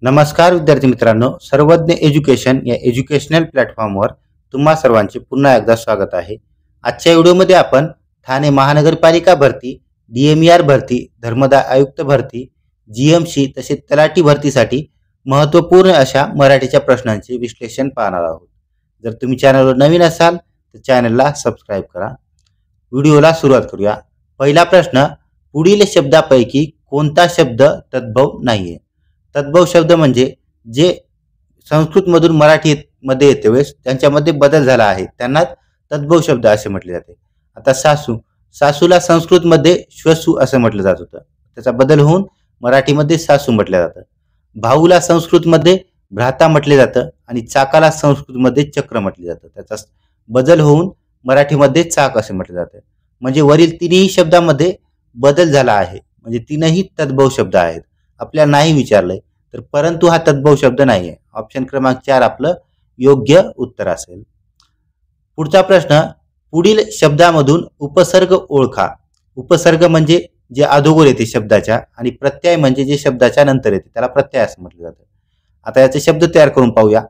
नमस्कार विद्यार्थी मित्रांनो, सर्वज्ञ एज्युकेशन या एज्युकेशनल प्लॅटफॉर्मवर तुम्हा सर्वांचे पुन्हा एकदा स्वागत आहे। आजच्या व्हिडिओमध्ये आपण ठाणे महानगरपालिका भरती, डीएमईआर भरती, धर्मदाय आयुक्त भरती, जीएमसी तसेच तलाठी भरतीसाठी महत्त्वपूर्ण अशा मराठीच्या प्रश्नांचे विश्लेषण पाहणार आहोत। जर तुम्ही चॅनलवर नवीन असाल तर चॅनलला सबस्क्राइब करा। व्हिडिओला सुरुवात करूया। पहिला प्रश्न, पुढील शब्दापैकी कोणता शब्द तद्भव नाहीये? तद्भव शब्द म्हणजे जे संस्कृतमधून मराठीमध्ये येते वेळेस त्यांच्यामध्ये बदल झाला आहे त्यांना तद्भव शब्द असे म्हटले जाते। आता सासूला संस्कृतमध्ये श्वसू असं म्हटलं जात होतं, त्याचा बदल होऊन मराठीमध्ये सासू म्हटलं जातं। भाऊला संस्कृतमध्ये भ्राता म्हटले जातं आणि चाकाला संस्कृतमध्ये चक्र म्हटले जातं, त्याचा बदल होऊन मराठीमध्ये चाक असे म्हटले जाते। म्हणजे वरील तिन्ही शब्दामध्ये बदल झाला आहे, म्हणजे तीनही तद्भव शब्द आहेत। आपल्याला नाही विचारलंय तर परंतु हा तद्भव शब्द नाहीये। ऑप्शन क्रमांक 4 आपलं योग्य उत्तर असेल। पुढचा प्रश्न, पुढील शब्दामधून उपसर्ग ओळखा। उपसर्ग म्हणजे जे अगोदर येते शब्दाच्या आणि प्रत्यय म्हणजे जे शब्दाच्या नंतर येते त्याला प्रत्यय असं म्हटलं जातं। आता याचे शब्द तयार करून पाहूया।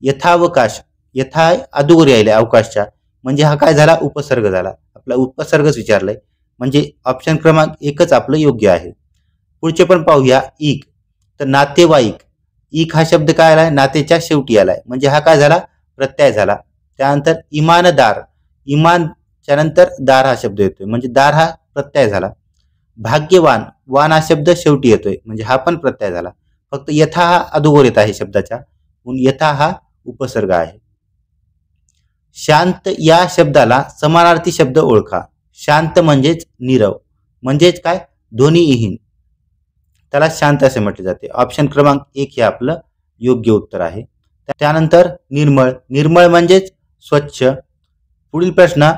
यथावकाश, यथा अगोदर यायले अवकाशच्या, म्हणजे हा काय झाला? उपसर्ग झाला। आपला उपसर्गच विचारलंय, म्हणजे ऑप्शन क्रमांक 1च आपलं योग्य आहे। पुढचे पण पाहूया। ईक, तर नातेवाईक, ईक हा शब्द काय आलाय? नातेच्या शेवटी आलाय, म्हणजे हा काय झाला? प्रत्यय झाला। त्यानंतर इमानदार, इमानच्या नंतर दार हा शब्द येतोय, म्हणजे दार हा प्रत्यय झाला। भाग्यवान, वान हा शब्द शेवटी येतोय, म्हणजे हा पण प्रत्यय झाला। फक्त यथा हा अगोदर येत आहे शब्दाच्या, म्हणून यथा हा उपसर्ग आहे। शांत या शब्दाला समानार्थी शब्द ओळखा। शांत म्हणजेच नीरव, म्हणजेच काय? ध्वनिहीन, त्याला शांत असे म्हटले जाते। ऑप्शन क्रमांक 1 हे आपलं योग्य उत्तर आहे। त्यानंतर निर्मळ, निर्मळ म्हणजेच स्वच्छ। पुढील प्रश्न,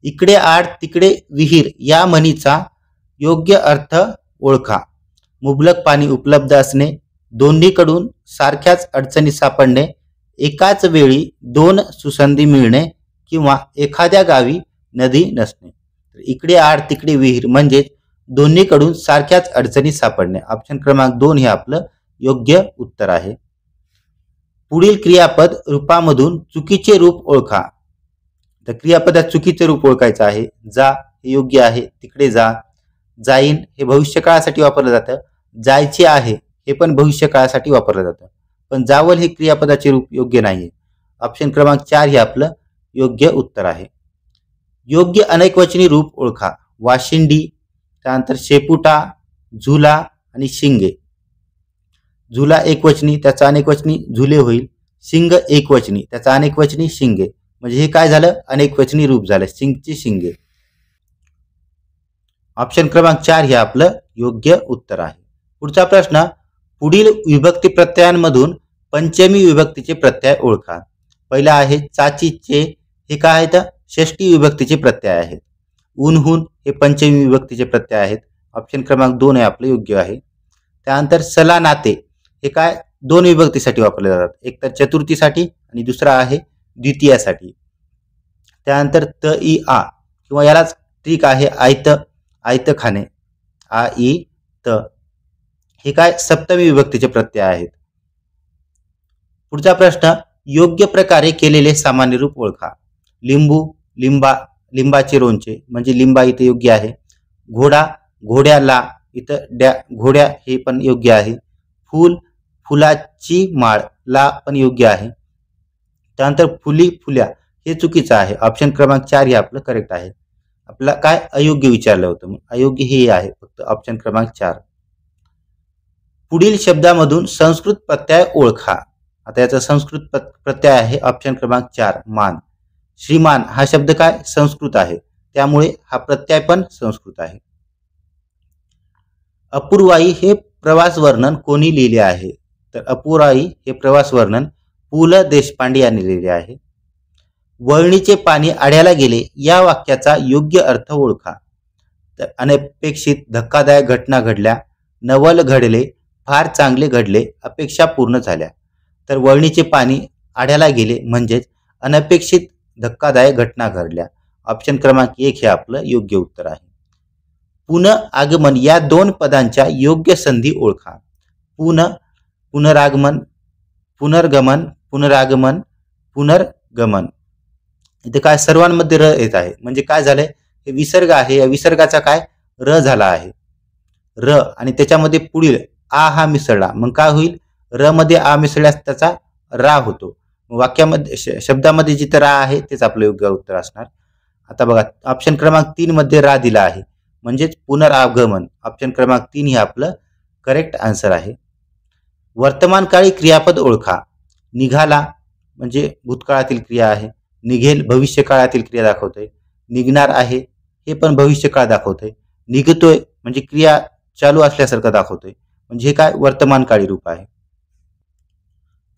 इकडे आड तिकडे विहीर या म्हणीचा योग्य अर्थ ओळखा। मुबलक पाणी उपलब्ध असणे, दोन्हीकडून सारख्याच अडचणी सापडणे, एकाच वेळी दोन सुसंधी मिळणे किंवा एखाद्या गावी नदी नसणे। इकडे आड तिकडे विहीर म्हणजे दोन्हीकडून सारख्याच अडचणी सापडणे। ऑप्शन क्रमांक 2 हे आपलं योग्य उत्तर आहे। पुढील क्रियापद रूपामधून चुकीचे रूप ओळखा। तर क्रियापदात चुकीचे रूप ओळखायचं आहे। जा हे योग्य आहे, तिकडे जा। जाईन हे भविष्यकाळासाठी वापरलं जातं, जायचे आहे हे पण भविष्यकाळासाठी वापरलं जातं, पण जावल हे क्रियापदाचे रूप योग्य नाहीये। ऑप्शन क्रमांक 4 हे आपलं योग्य उत्तर आहे। योग्य अनेकवचनी रूप ओळखा। वाशिंडी, त्यानंतर शेपुटा, झुला आणि शिंगे। झुला एकवचनी, त्याचा अनेकवचनी झुले होईल। शिंग एकवचनी, त्याचा अनेकवचनी शिंगे, म्हणजे हे काय झालं? अनेकवचनी रूप झालं, शिंगची शिंगे। ऑप्शन क्रमांक 4 हे आपलं योग्य उत्तर आहे। पुढचा प्रश्न, पुढील विभक्ती प्रत्ययांमधून पंचमी विभक्तीचे प्रत्यय ओळखा। पहिला आहे चाचीचे, हे काय आहेत? षष्टी विभक्तीचे प्रत्यय आहेत। उन्हून हे पंचमी विभक्तीचे प्रत्यय आहेत। ऑप्शन क्रमांक 2 हे आपलं योग्य आहे। त्यानंतर सला नाते, हे काय? दोन विभक्तीसाठी वापरले जातात, एक तर चतुर्थीसाठी आणि दुसरा आहे द्वितीयासाठी। त्यानंतर त ई आ, किंवा यालाच ट्रिक आहे आयत, आयत खाणे, आ ई त, हे काय? सप्तमी विभक्तीचे प्रत्यय आहेत। पुढचा प्रश्न, योग्य प्रकारे केलेले सामान्य रूप ओळखा। लिंबू, लिंबा, लिंबाचे लोणचे, म्हणजे लिंबा इथे योग्य आहे। घोडा, घोड्याला, इथं घोड्या हे पण योग्य आहे। फूल, फुलाची माळ, ला पण योग्य आहे। त्यानंतर फुली, फुल्या हे चुकीचं आहे। ऑप्शन क्रमांक 4 हे आपलं करेक्ट आहे। आपला काय अयोग्य विचारलं होतं, अयोग्य हे आहे फक्त ऑप्शन क्रमांक 4। पुढील शब्दामधून संस्कृत प्रत्यय ओळखा। आता याचा संस्कृत प्रत्यय आहे ऑप्शन क्रमांक 4 मान। श्रीमान हा शब्द काय? संस्कृत आहे, त्यामुळे हा प्रत्यय पण संस्कृत आहे। अपूर्वाई हे प्रवास वर्णन कोणी लिहिले आहे? तर अपूर्वाई हे प्रवास वर्णन पु ल देशपांडे यांनी लिहिले आहे। वळणीचे पाणी आड्याला गेले या वाक्याचा योग्य अर्थ ओळखा। तर अनपेक्षित धक्कादायक घटना घडल्या, नवल घडले, फार चांगले घडले, अपेक्षा पूर्ण झाल्या। तर वळणीचे पाणी आड्याला गेले म्हणजेच अनपेक्षित धक्कादायक घटना घडल्या। ऑप्शन क्रमांक 1 हे आपलं योग्य उत्तर आहे। पुन आगमन या दोन पदांच्या योग्य संधी ओळखा। पुन पुनरागमन, पुनर्गमन, पुनरागमन, पुनर्गमन. इथे काय सर्वांमध्ये र येत आहे. म्हणजे काय झालंय, हे विसर्ग आहे, या विसर्गाचा काय र झाला आहे. र आणि त्याच्यामध्ये पुढील आ हा मिसळला, मग काय होईल, र मध्ये आ मिसळल्यास त्याचा रा होतो. वाक्यामध्ये शब्दामध्ये जिथं रा आहे तेच आपलं योग्य उत्तर असणार. आता बघा ऑप्शन क्रमांक 3 मध्ये रा दिला आहे, म्हणजेच पुनरागमन. ऑप्शन क्रमांक 3 हे आपलं करेक्ट आन्सर आहे. वर्तमान काळी क्रियापद ओळखा. निघाला म्हणजे भूतकाळातील क्रिया आहे. निघेल भविष्य काळातील क्रिया दाखवतोय. निघणार आहे हे पण भविष्य काळ दाखवतोय. निघतोय म्हणजे क्रिया चालू असल्यासारखं दाखवतोय, म्हणजे हे काय वर्तमान काळी रूप आहे.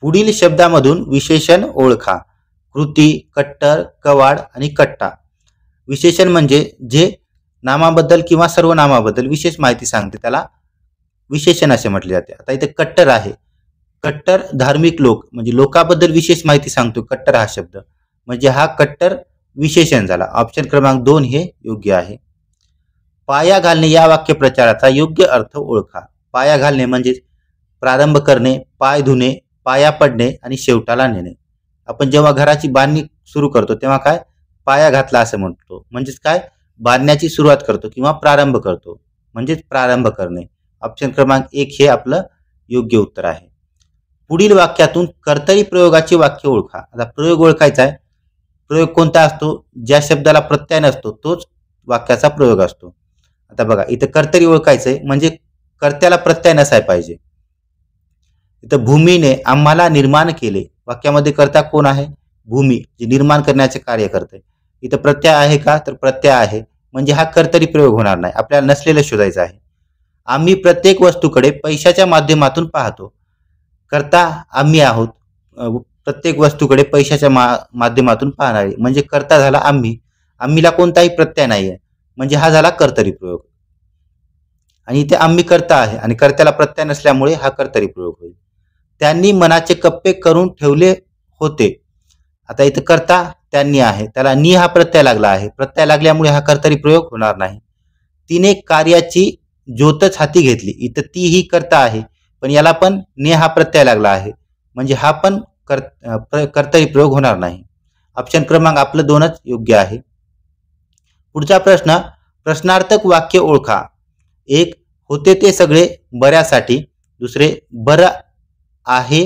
पुढील शब्दामधून विशेषण ओळखा. कृती, कट्टर, कवाड आणि कट्टा. विशेषण म्हणजे जे नामाबद्दल किंवा सर्व नामाबद्दल विशेष माहिती सांगते त्याला विशेषण असे म्हटले जाते. आता इथे कट्टर आहे. कट्टर धार्मिक लोक म्हणजे लोकांबद्दल विशेष माहिती सांगतो कट्टर हा शब्द, म्हणजे हा कट्टर विशेषण झाला. ऑप्शन क्रमांक 2 हे योग्य आहे. पाया घालणे या वाक्यप्रचाराचा योग्य अर्थ ओळखा. पाया घालणे म्हणजे प्रारंभ करणे, पाय धुणे, पाया पडणे आणि शेवटाला नेणे. आपण जेव्हा घराची बांधणी सुरू करतो तेव्हा काय पाया घातला असं म्हणतो, म्हणजेच काय बांधण्याची सुरुवात करतो किंवा प्रारंभ करतो, म्हणजेच प्रारंभ करणे. ऑप्शन क्रमांक 1 हे आपलं योग्य उत्तर आहे. पुढील वाक्यातून कर्तरी प्रयोगाचे वाक्य ओळखा. आता प्रयोग ओळखायचा आहे. प्रयोग कोणता असतो, ज्या शब्दाला प्रत्यय नसतो तोच वाक्याचा प्रयोग असतो. आता बघा इथं कर्तरी ओळखायचंय म्हणजे कर्त्याला प्रत्यय नसाय पाहिजे. इथं भूमीने आम्हाला निर्माण केले, वाक्यामध्ये कर्ता कोण आहे, भूमी, जे निर्माण करण्याचे कार्य करते. इथं प्रत्यय आहे का, तर प्रत्यय आहे, म्हणजे हा कर्तरी प्रयोग होणार नाही. आपल्याला नसलेलं शोधायचं आहे. आम्ही प्रत्येक वस्तूकडे पैशाच्या माध्यमातून पाहतो. कर्ता आम्ही आहोत, प्रत्येक वस्तूकडे पैशाच्या माध्यमातून पाहणारे, म्हणजे कर्ता झाला आम्ही. आम्हीला कोणताही प्रत्यय नाहीये, म्हणजे हा झाला कर्तरी प्रयोग. आणि इथे आम्ही कर्ता आहे आणि कर्त्याला प्रत्यय नसल्यामुळे हा कर्तरी प्रयोग होईल. त्यांनी मनाचे कप्पे करून ठेवले होते. आता इथं कर्ता त्यांनी आहे, त्याला नी हा प्रत्यय लागला आहे, प्रत्यय लागल्यामुळे हा कर्तरी प्रयोग होणार नाही. तिने कार्याची ज्योतच हाती घेतली, इथं ती ही कर्ता आहे पण याला पण ने हा प्रत्यय लागला आहे, म्हणजे हा पण कर्तरी प्रयोग होणार नाही. ऑप्शन क्रमांक आपलं 2च योग्य आहे. पुढचा प्रश्न, प्रश्नार्थक वाक्य ओळखा. 1 होते ते सगळे बऱ्यासाठी. दुसरे बरं आहे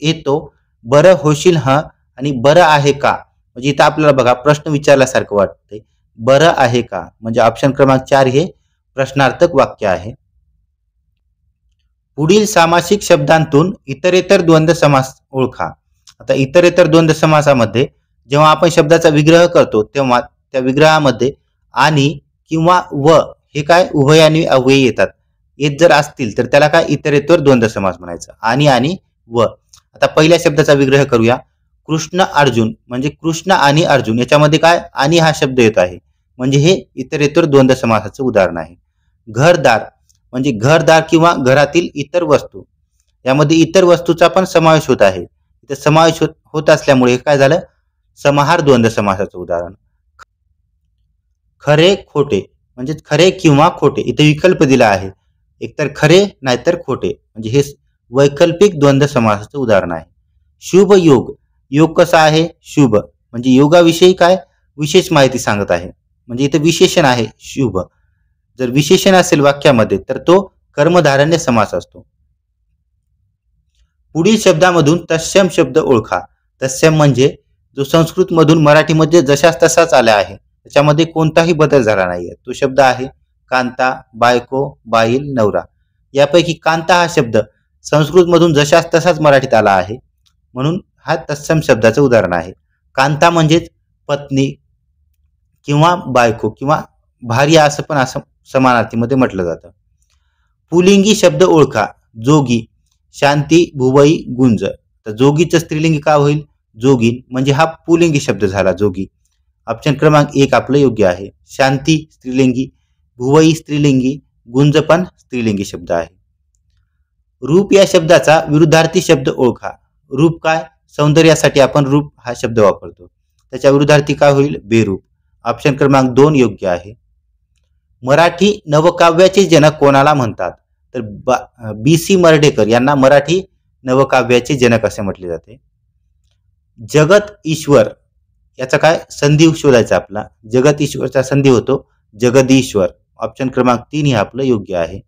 येतो, बरं होशील ह आणि बरं आहे का. म्हणजे इथं आपल्याला बघा प्रश्न विचारल्यासारखं वाटतंय. बरं आहे का म्हणजे ऑप्शन क्रमांक 4 हे प्रश्नार्थक वाक्य आहे. पुढील सामासिक शब्दांतून इतरेतर द्वंद्व समास ओळखा. आता इतरेतर द्वंद्व समासामध्ये जेव्हा आपण शब्दाचा विग्रह करतो तेव्हा त्या विग्रहामध्ये आणि किंवा व हे काय उभयान्वी अव्ययी येतात. येत जर असतील तर त्याला काय इतरेतर द्वंद्व समास म्हणायचं. आणि व. आता पहिल्या शब्दाचा विग्रह करूया. कृष्ण अर्जुन म्हणजे कृष्ण आणि अर्जुन याच्यामध्ये काय आणि हा शब्द येत आहे, म्हणजे हे इतरेतर द्वंद्व समासाचं उदाहरण आहे. घरदार म्हणजे घरदार किंवा घरातील इतर वस्तू, यामध्ये इतर वस्तूचा पण समावेश होत आहे. इथे समावेश होत असल्यामुळे काय झालं, समाहार द्वंद्व समासाचं उदाहरण. खरे खोटे म्हणजे खरे किंवा खोटे, इथे विकल्प दिला आहे, एकतर खरे नाहीतर खोटे, म्हणजे हे वैकल्पिक द्वंद्व समासाचं उदाहरण आहे. शुभ योग, योग कसा आहे, शुभ म्हणजे योगाविषयी काय विशेष माहिती सांगत आहे, म्हणजे इथे विशेषण आहे शुभ. जर विशेषण असेल वाक्यामध्ये तर तो कर्मधारण्य समास असतो. पुढील शब्दामधून तत्सम शब्द ओळखा. तत्सम म्हणजे जो संस्कृत मधून मराठीमध्ये जशाच तसाच आला आहे, त्याच्यामध्ये कोणताही बदल झाला नाहीये. तो शब्द आहे कांता, बायको, बाईल, नवरा. यापैकी कांता हा शब्द संस्कृत मधून जशाच तसाच मराठीत आला आहे, म्हणून हा तत्सम शब्दाचं उदाहरण आहे. कांता म्हणजेच पत्नी किंवा बायको किंवा भार्या असं पण असं समानार्थीमध्ये म्हटलं जातं. पुलिंगी शब्द ओळखा. जोगी, शांती, भुवई, गुंज. तर जोगीचं स्त्रीलिंगी का होईल, जोगीन, म्हणजे हा पुलिंगी शब्द झाला जोगी. ऑप्शन क्रमांक 1 आपलं योग्य आहे. शांती स्त्रीलिंगी, भुवई स्त्रीलिंगी, गुंज पण स्त्रीलिंगी शब्द आहे. रूप या शब्दाचा विरुद्धार्थी शब्द ओळखा. रूप काय, सौंदर्यासाठी आपण रूप हा शब्द वापरतो, त्याच्या विरुद्धार्थी काय होईल, बेरूप. ऑप्शन क्रमांक 2 योग्य आहे. मराठी नवकाव्याचे जनक कोणाला म्हणतात, तर BC मर्ढेकर यांना मराठी नवकाव्याचे जनक असे म्हटले जाते. जगत ईश्वर याचा काय संधी शोधायचा आपला. जगत ईश्वरचा संधी होतो जगदीश्वर. ऑप्शन क्रमांक 3 हे आपलं योग्य आहे.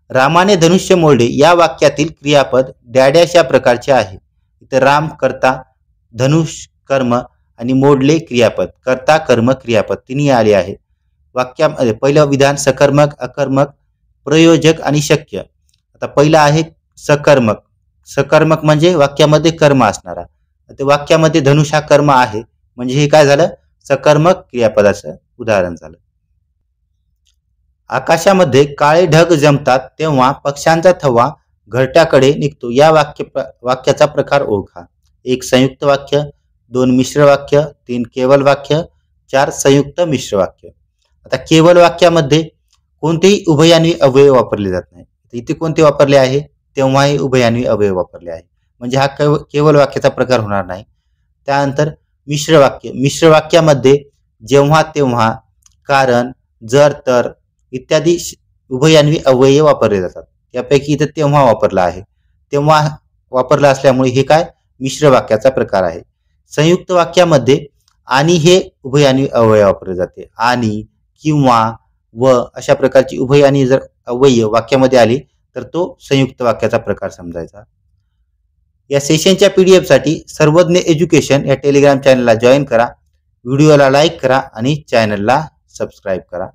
रामाने धनुष्य मोडले या वाक्यातील क्रियापद डॅडॅश या प्रकारचे आहे. इथे राम कर्ता, धनुष कर्म आणि मोडले क्रियापद. कर्ता कर्म क्रियापद तिन्ही आले आहे. वाक्यामध्ये पहिलं विधान सकर्मक, अकर्मक, प्रयोजक आणि शक्य. आता पहिलं आहे सकर्मक. सकर्मक म्हणजे वाक्यामध्ये कर्म असणारा. ते वाक्यामध्ये धनुष हा कर्म आहे म्हणजे हे काय झालं सकर्मक क्रियापदाचं उदाहरण झालं. आकाशामध्ये काळे ढग जमतात तेव्हा पक्ष्यांचा थवा घरट्याकडे निघतो या वाक्याचा प्रकार ओळखा. 1 संयुक्त वाक्य, 2 मिश्र वाक्य, 3 केवल वाक्य, 4 संयुक्त मिश्र वाक्य. आता केवल वाक्यामध्ये कोणतेही उभयान्वी अवयव वापरले जात नाही. इथे कोणते वापरले आहे तेव्हाही उभयान्वी अवयव वापरले आहे म्हणजे हा केवल वाक्याचा प्रकार होणार नाही. त्यानंतर मिश्र वाक्य. मिश्र वाक्यामध्ये जेव्हा तेव्हा, कारण, जर तर इत्यादी उभयान्वी अवयव वापरले जातात. त्यापैकी इथे तेव्हा वापरला आहे. तेव्हा वापरला असल्यामुळे हे काय मिश्र वाक्याचा प्रकार आहे. संयुक्त वाक्यामध्ये आणि हे उभयान्वी अवयव वापरले जाते. आणि, किंवा, व अशा प्रकारची उभयान्वी जर अवयव वाक्यामध्ये आली तर तो संयुक्त वाक्याचा प्रकार समजायचा. या सेशनच्या PDF साठी सर्वज्ञ एज्युकेशन या टेलिग्राम चॅनलला जॉईन करा. व्हिडिओला लाईक करा आणि चॅनलला सबस्क्राईब करा.